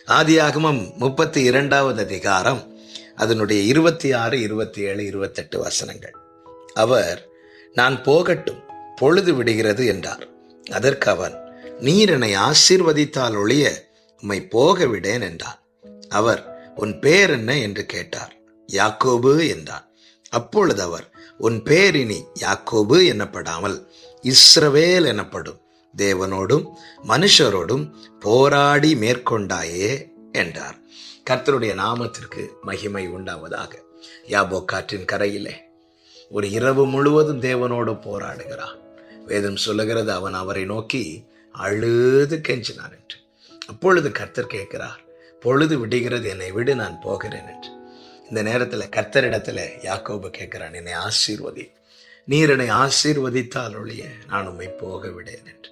ஆதியாகமம் 32வது அதிகாரம் அதனுடைய 26, 27, 28 வசனங்கள். அவர், நான் போகட்டும், பொழுது விடுகிறது என்றார். அதற்கு அவன், நீர் என்னை ஆசீர்வதித்தால் ஒழிய உம்மை போக விடேன் என்றார். அவர், உன் பேர் என்ன என்று கேட்டார். யாக்கோபு என்றான். அப்பொழுது அவர், உன் பேர் இனி யாக்கோபு எனப்படாமல் இஸ்ரவேல் எனப்படும், தேவனோடும் மனுஷரோடும் போராடி மேற்கொண்டாயே என்றார். கர்த்தருடைய நாமத்திற்கு மகிமை உண்டாவதாக. யாபோக்காற்றின் கரையிலே ஒரு இரவு முழுவதும் தேவனோடு போராடுகிறான். வேதம் சொல்லுகிறது, அவன் அவரை நோக்கி அழுது கெஞ்சினான் என்று. அப்பொழுது கர்த்தர் கேட்கிறார், பொழுது விடுகிறது, என்னை விடு, நான் போகிறேன் என்று. இந்த நேரத்தில் கர்த்தரிடத்துல யாக்கோபு கேட்கிறான், என்னை ஆசீர்வதி, நீர் என்னை ஆசீர்வதித்தால் ஒழிய நான் உம்மை போக விடேன் என்று.